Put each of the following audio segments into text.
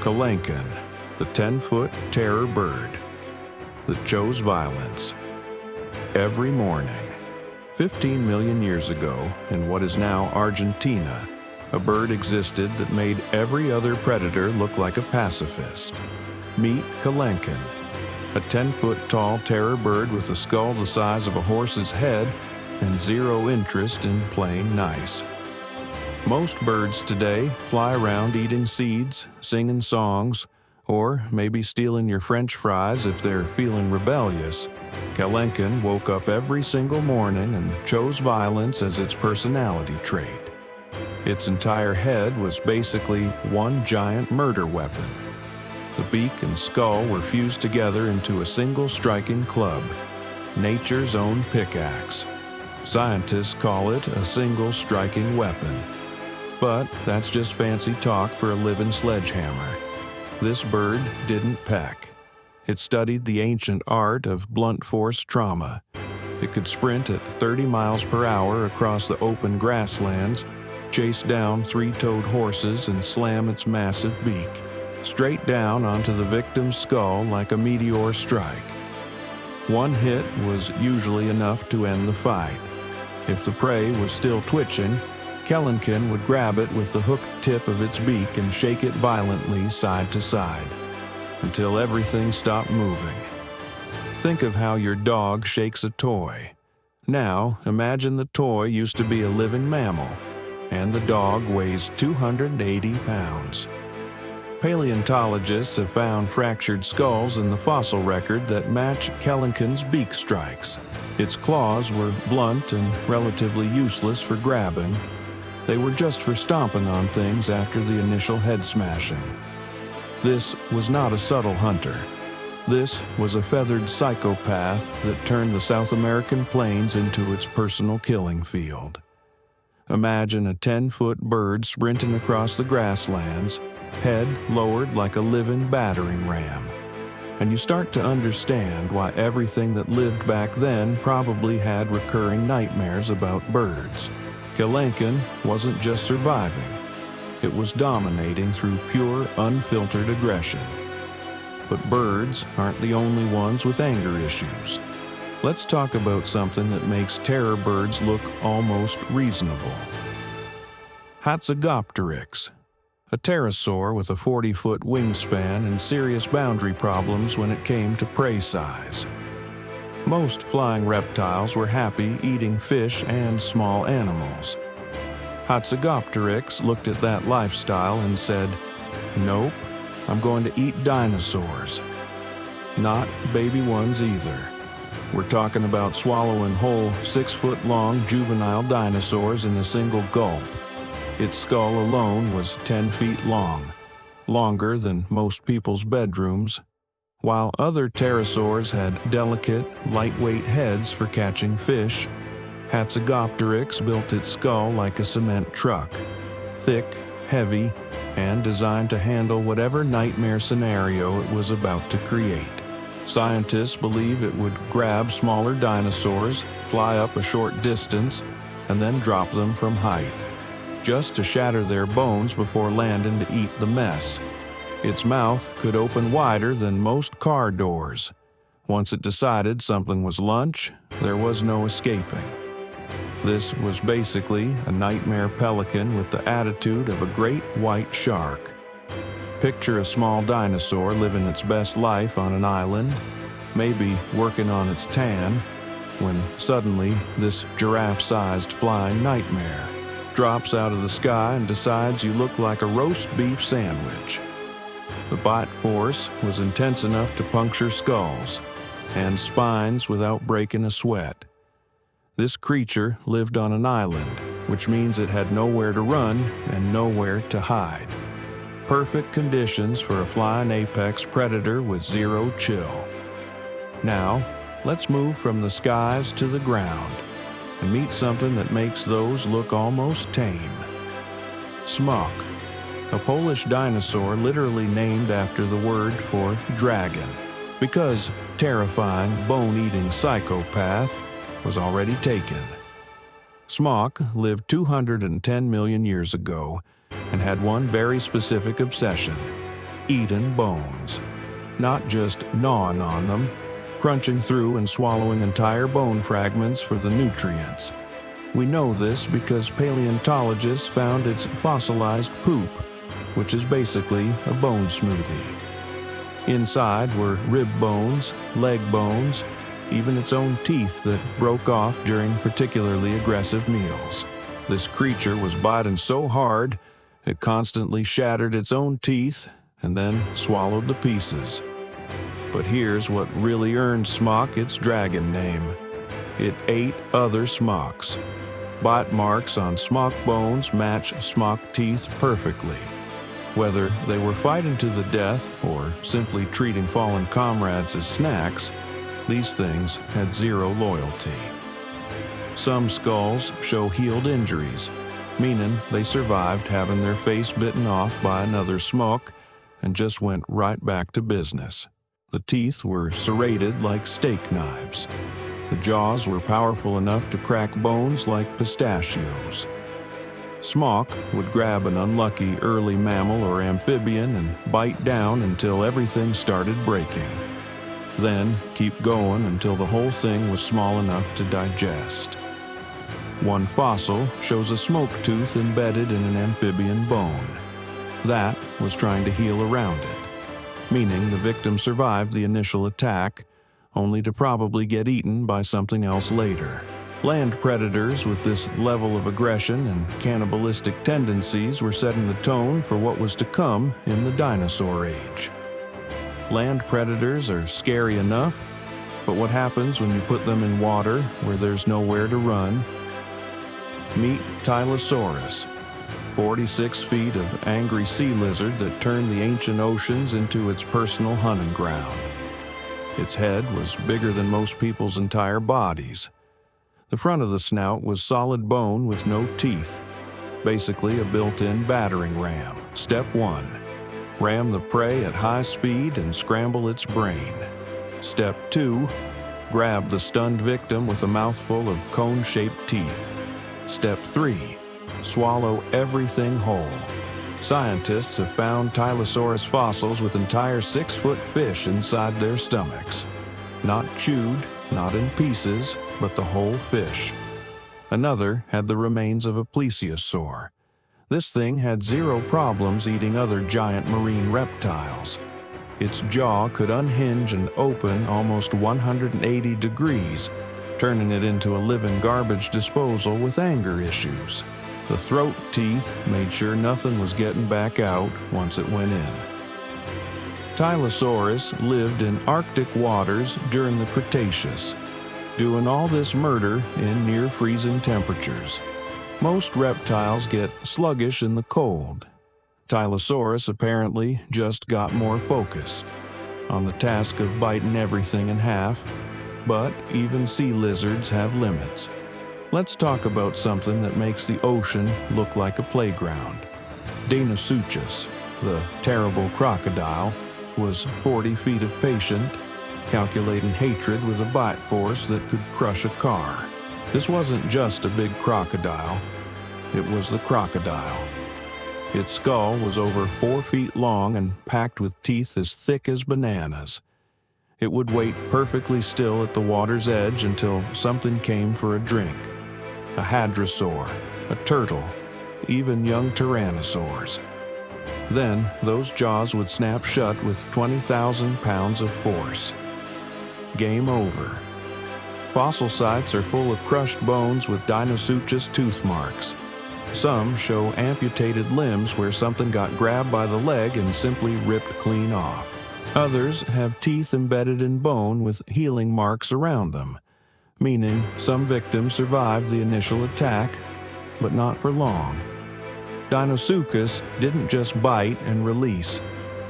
Kalenkin, the 10-foot terror bird that chose violence. Every morning, 15 million years ago, in what is now Argentina, a bird existed that made every other predator look like a pacifist. Meet Kalenkin, a 10-foot tall terror bird with a skull the size of a horse's head and zero interest in playing nice. Most birds today fly around eating seeds, singing songs, or maybe stealing your French fries if they're feeling rebellious. Kalenkin woke up every single morning and chose violence as its personality trait. Its entire head was basically one giant murder weapon. The beak and skull were fused together into a single striking club, nature's own pickaxe. Scientists call it a single striking weapon. But that's just fancy talk for a living sledgehammer. This bird didn't peck. It studied the ancient art of blunt force trauma. It could sprint at 30 miles per hour across the open grasslands, chase down three-toed horses, and slam its massive beak straight down onto the victim's skull like a meteor strike. One hit was usually enough to end the fight. If the prey was still twitching, Kalenkin would grab it with the hooked tip of its beak and shake it violently side to side until everything stopped moving. Think of how your dog shakes a toy. Now, imagine the toy used to be a living mammal, and the dog weighs 280 pounds. Paleontologists have found fractured skulls in the fossil record that match Kalenkin's beak strikes. Its claws were blunt and relatively useless for grabbing. They were just for stomping on things after the initial head smashing. This was not a subtle hunter. This was a feathered psychopath that turned the South American plains into its personal killing field. Imagine a 10-foot bird sprinting across the grasslands, head lowered like a living battering ram. And you start to understand why everything that lived back then probably had recurring nightmares about birds. Kalenkin wasn't just surviving. It was dominating through pure, unfiltered aggression. But birds aren't the only ones with anger issues. Let's talk about something that makes terror birds look almost reasonable. Hatzegopteryx, a pterosaur with a 40-foot wingspan and serious boundary problems when it came to prey size. Most flying reptiles were happy eating fish and small animals. Hatzegopteryx looked at that lifestyle and said, "Nope, I'm going to eat dinosaurs." Not baby ones either. We're talking about swallowing whole 6-foot-long juvenile dinosaurs in a single gulp. Its skull alone was 10 feet long, longer than most people's bedrooms. While other pterosaurs had delicate, lightweight heads for catching fish, Hatzegopteryx built its skull like a cement truck, thick, heavy, and designed to handle whatever nightmare scenario it was about to create. Scientists believe it would grab smaller dinosaurs, fly up a short distance, and then drop them from height, just to shatter their bones before landing to eat the mess. Its mouth could open wider than most car doors. Once it decided something was lunch, there was no escaping. This was basically a nightmare pelican with the attitude of a great white shark. Picture a small dinosaur living its best life on an island, maybe working on its tan, when suddenly this giraffe-sized flying nightmare drops out of the sky and decides you look like a roast beef sandwich. The bite force was intense enough to puncture skulls and spines without breaking a sweat. This creature lived on an island, which means it had nowhere to run and nowhere to hide. Perfect conditions for a flying apex predator with zero chill. Now, let's move from the skies to the ground and meet something that makes those look almost tame. Smok, a Polish dinosaur literally named after the word for dragon, because terrifying, bone-eating psychopath was already taken. Smok lived 210 million years ago and had one very specific obsession: eaten bones, not just gnawing on them, crunching through and swallowing entire bone fragments for the nutrients. We know this because paleontologists found its fossilized poop, which is basically a bone smoothie. Inside were rib bones, leg bones, even its own teeth that broke off during particularly aggressive meals. This creature was biting so hard, it constantly shattered its own teeth and then swallowed the pieces. But here's what really earned Smock its dragon name. It ate other Smocks. Bite marks on Smock bones match Smock teeth perfectly. Whether they were fighting to the death or simply treating fallen comrades as snacks, these things had zero loyalty. Some skulls show healed injuries, meaning they survived having their face bitten off by another Smock and just went right back to business. The teeth were serrated like steak knives. The jaws were powerful enough to crack bones like pistachios. Smock would grab an unlucky early mammal or amphibian and bite down until everything started breaking. Then keep going until the whole thing was small enough to digest. One fossil shows a smoke tooth embedded in an amphibian bone. That was trying to heal around it, meaning the victim survived the initial attack, only to probably get eaten by something else later. Land predators with this level of aggression and cannibalistic tendencies were setting the tone for what was to come in the dinosaur age. Land predators are scary enough, but what happens when you put them in water where there's nowhere to run? Meet Tylosaurus, 46 feet of angry sea lizard that turned the ancient oceans into its personal hunting ground. Its head was bigger than most people's entire bodies. The front of the snout was solid bone with no teeth, basically a built-in battering ram. Step 1. Ram the prey at high speed and scramble its brain. Step 2. Grab the stunned victim with a mouthful of cone-shaped teeth. Step 3. Swallow everything whole. Scientists have found Tylosaurus fossils with entire 6-foot fish inside their stomachs. Not chewed, not in pieces, but the whole fish. Another had the remains of a plesiosaur. This thing had zero problems eating other giant marine reptiles. Its jaw could unhinge and open almost 180 degrees, turning it into a living garbage disposal with anger issues. The throat teeth made sure nothing was getting back out once it went in. Tylosaurus lived in Arctic waters during the Cretaceous, doing all this murder in near-freezing temperatures. Most reptiles get sluggish in the cold. Tylosaurus apparently just got more focused on the task of biting everything in half, but even sea lizards have limits. Let's talk about something that makes the ocean look like a playground. Deinosuchus, the terrible crocodile, was 40 feet of patient, calculating hatred with a bite force that could crush a car. This wasn't just a big crocodile, it was the crocodile. Its skull was over 4 feet long and packed with teeth as thick as bananas. It would wait perfectly still at the water's edge until something came for a drink. A hadrosaur, a turtle, even young tyrannosaurs. Then those jaws would snap shut with 20,000 pounds of force. Game over. Fossil sites are full of crushed bones with Deinosuchus tooth marks. Some show amputated limbs where something got grabbed by the leg and simply ripped clean off. Others have teeth embedded in bone with healing marks around them, meaning some victims survived the initial attack, but not for long. Deinosuchus didn't just bite and release.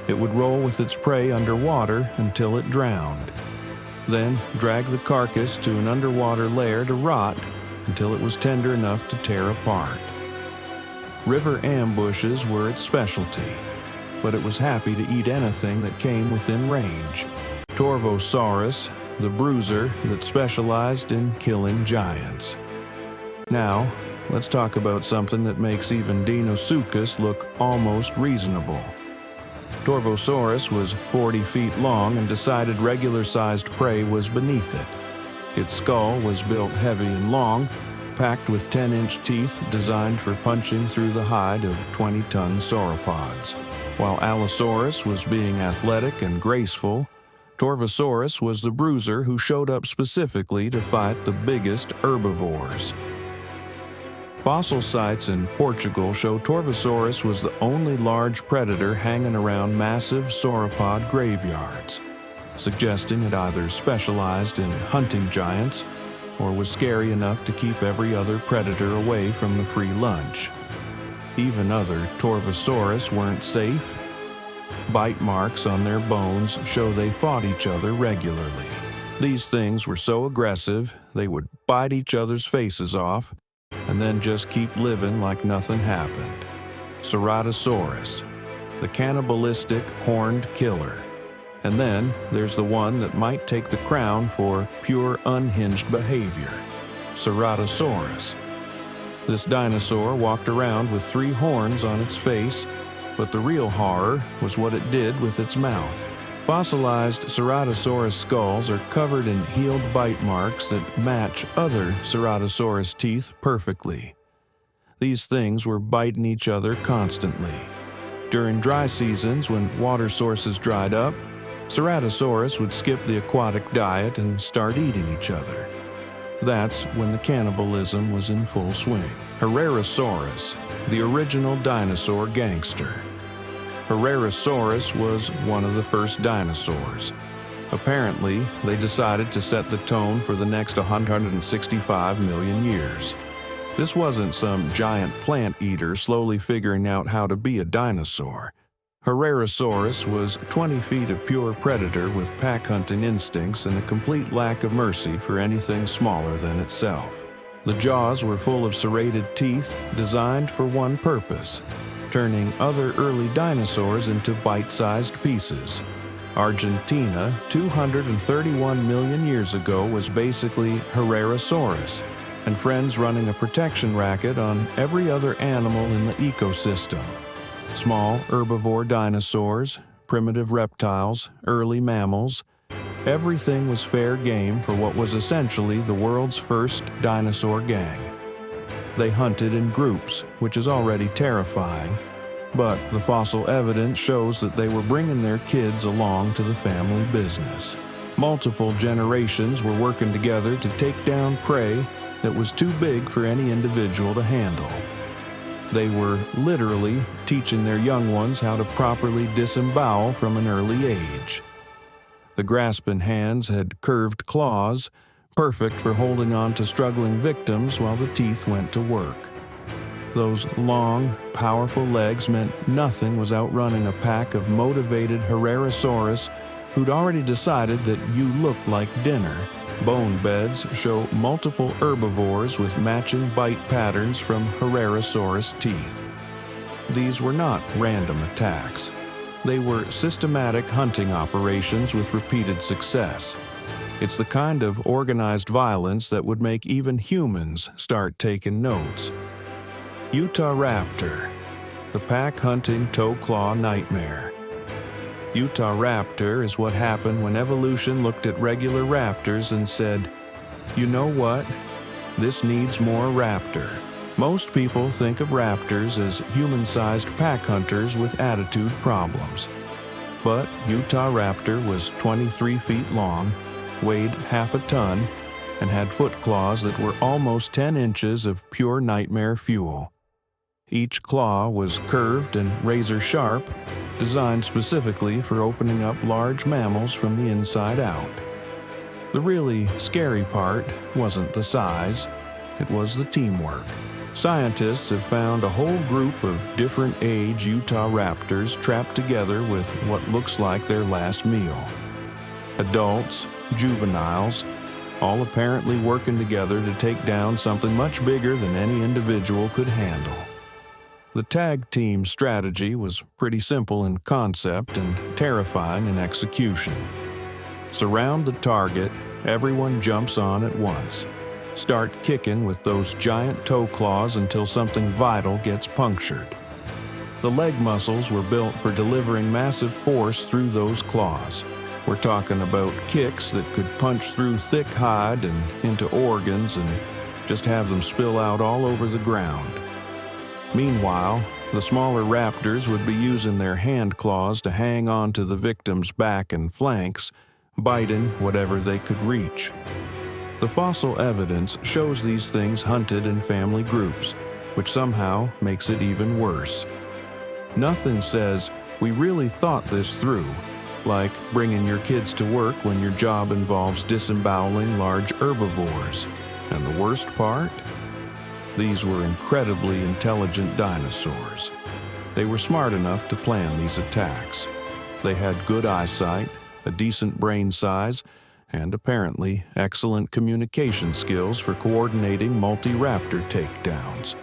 It would roll with its prey underwater until it drowned. Then drag the carcass to an underwater lair to rot until it was tender enough to tear apart. River ambushes were its specialty, but it was happy to eat anything that came within range. Torvosaurus, the bruiser that specialized in killing giants. Now, let's talk about something that makes even Deinosuchus look almost reasonable. Torvosaurus was 40 feet long and decided regular-sized prey was beneath it. Its skull was built heavy and long, packed with 10-inch teeth designed for punching through the hide of 20-ton sauropods. While Allosaurus was being athletic and graceful, Torvosaurus was the bruiser who showed up specifically to fight the biggest herbivores. Fossil sites in Portugal show Torvosaurus was the only large predator hanging around massive sauropod graveyards, suggesting it either specialized in hunting giants or was scary enough to keep every other predator away from the free lunch. Even other Torvosaurus weren't safe. Bite marks on their bones show they fought each other regularly. These things were so aggressive, they would bite each other's faces off and then just keep living like nothing happened. Ceratosaurus, the cannibalistic horned killer. And then there's the one that might take the crown for pure unhinged behavior, Ceratosaurus. This dinosaur walked around with 3 horns on its face, but the real horror was what it did with its mouth. Fossilized Ceratosaurus skulls are covered in healed bite marks that match other Ceratosaurus teeth perfectly. These things were biting each other constantly. During dry seasons, when water sources dried up, Ceratosaurus would skip the aquatic diet and start eating each other. That's when the cannibalism was in full swing. Herrerasaurus, the original dinosaur gangster. Herrerasaurus was one of the first dinosaurs. Apparently, they decided to set the tone for the next 165 million years. This wasn't some giant plant eater slowly figuring out how to be a dinosaur. Herrerasaurus was 20 feet of pure predator with pack-hunting instincts and a complete lack of mercy for anything smaller than itself. The jaws were full of serrated teeth designed for one purpose: turning other early dinosaurs into bite-sized pieces. Argentina, 231 million years ago, was basically Herrerasaurus, and friends running a protection racket on every other animal in the ecosystem. Small herbivore dinosaurs, primitive reptiles, early mammals, everything was fair game for what was essentially the world's first dinosaur gang. They hunted in groups, which is already terrifying, but the fossil evidence shows that they were bringing their kids along to the family business. Multiple generations were working together to take down prey that was too big for any individual to handle. They were literally teaching their young ones how to properly disembowel from an early age. The grasping hands had curved claws, perfect for holding on to struggling victims while the teeth went to work. Those long, powerful legs meant nothing was outrunning a pack of motivated Herrerasaurus who'd already decided that you looked like dinner. Bone beds show multiple herbivores with matching bite patterns from Herrerasaurus teeth. These were not random attacks. They were systematic hunting operations with repeated success. It's the kind of organized violence that would make even humans start taking notes. Utahraptor, the pack-hunting toe-claw nightmare. Utahraptor is what happened when evolution looked at regular raptors and said, "You know what? This needs more raptor." Most people think of raptors as human-sized pack hunters with attitude problems. But Utahraptor was 23 feet long, weighed half a ton, and had foot claws that were almost 10 inches of pure nightmare fuel. Each claw was curved and razor-sharp, designed specifically for opening up large mammals from the inside out. The really scary part wasn't the size, it was the teamwork. Scientists have found a whole group of different age Utahraptors trapped together with what looks like their last meal. Adults, juveniles, all apparently working together to take down something much bigger than any individual could handle. The tag team strategy was pretty simple in concept and terrifying in execution. Surround the target, everyone jumps on at once. Start kicking with those giant toe claws until something vital gets punctured. The leg muscles were built for delivering massive force through those claws. We're talking about kicks that could punch through thick hide and into organs and just have them spill out all over the ground. Meanwhile, the smaller raptors would be using their hand claws to hang on to the victim's back and flanks, biting whatever they could reach. The fossil evidence shows these things hunted in family groups, which somehow makes it even worse. Nothing says, "We really thought this through," like bringing your kids to work when your job involves disemboweling large herbivores. And the worst part? These were incredibly intelligent dinosaurs. They were smart enough to plan these attacks. They had good eyesight, a decent brain size, and apparently excellent communication skills for coordinating multi-raptor takedowns.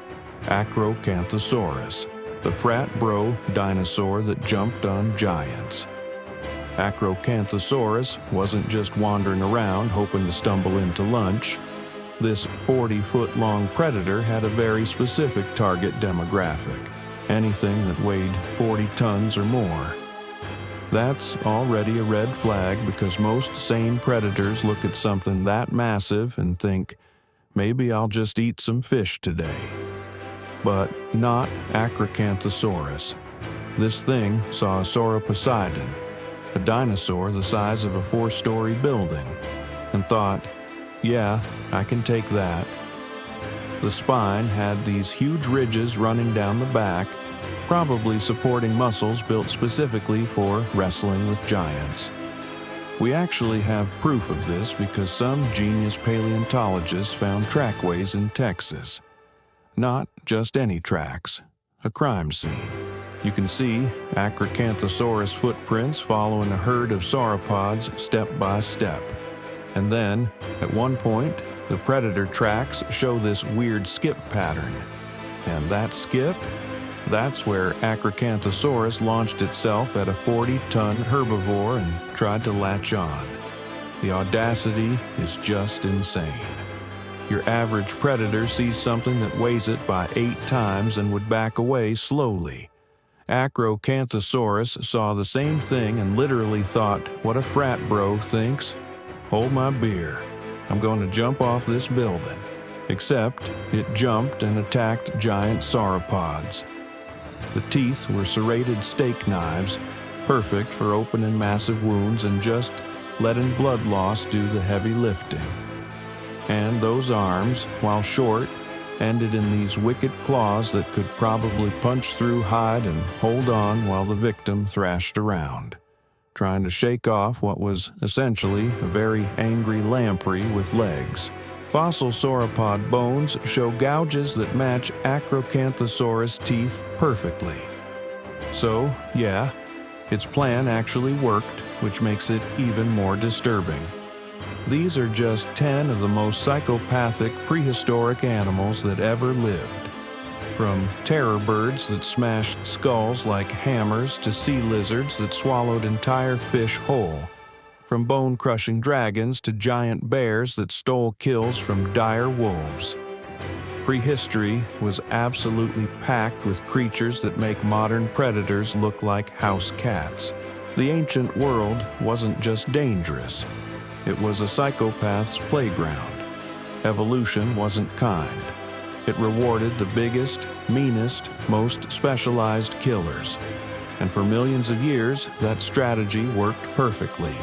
Acrocanthosaurus, the frat bro dinosaur that jumped on giants. Acrocanthosaurus wasn't just wandering around hoping to stumble into lunch. This 40-foot-long predator had a very specific target demographic, anything that weighed 40 tons or more. That's already a red flag because most sane predators look at something that massive and think, maybe I'll just eat some fish today. But not Acrocanthosaurus. This thing saw a Sauroposeidon, a dinosaur the size of a 4-story building, and thought, yeah, I can take that. The spine had these huge ridges running down the back, probably supporting muscles built specifically for wrestling with giants. We actually have proof of this because some genius paleontologists found trackways in Texas. Not just any tracks, a crime scene. You can see Acrocanthosaurus footprints following a herd of sauropods step by step. And then, at one point, the predator tracks show this weird skip pattern. And that skip? That's where Acrocanthosaurus launched itself at a 40-ton herbivore and tried to latch on. The audacity is just insane. Your average predator sees something that weighs it by 8 times and would back away slowly. Acrocanthosaurus saw the same thing and literally thought, what a frat bro thinks. Hold my beer. I'm going to jump off this building. Except it jumped and attacked giant sauropods. The teeth were serrated steak knives, perfect for opening massive wounds and just letting blood loss do the heavy lifting. And those arms, while short, ended in these wicked claws that could probably punch through hide and hold on while the victim thrashed around, trying to shake off what was essentially a very angry lamprey with legs. Fossil sauropod bones show gouges that match Acrocanthosaurus teeth perfectly. So, yeah, its plan actually worked, which makes it even more disturbing. These are just 10 of the most psychopathic prehistoric animals that ever lived. From terror birds that smashed skulls like hammers to sea lizards that swallowed entire fish whole. From bone-crushing dragons to giant bears that stole kills from dire wolves. Prehistory was absolutely packed with creatures that make modern predators look like house cats. The ancient world wasn't just dangerous. It was a psychopath's playground. Evolution wasn't kind. It rewarded the biggest, meanest, most specialized killers. And for millions of years, that strategy worked perfectly.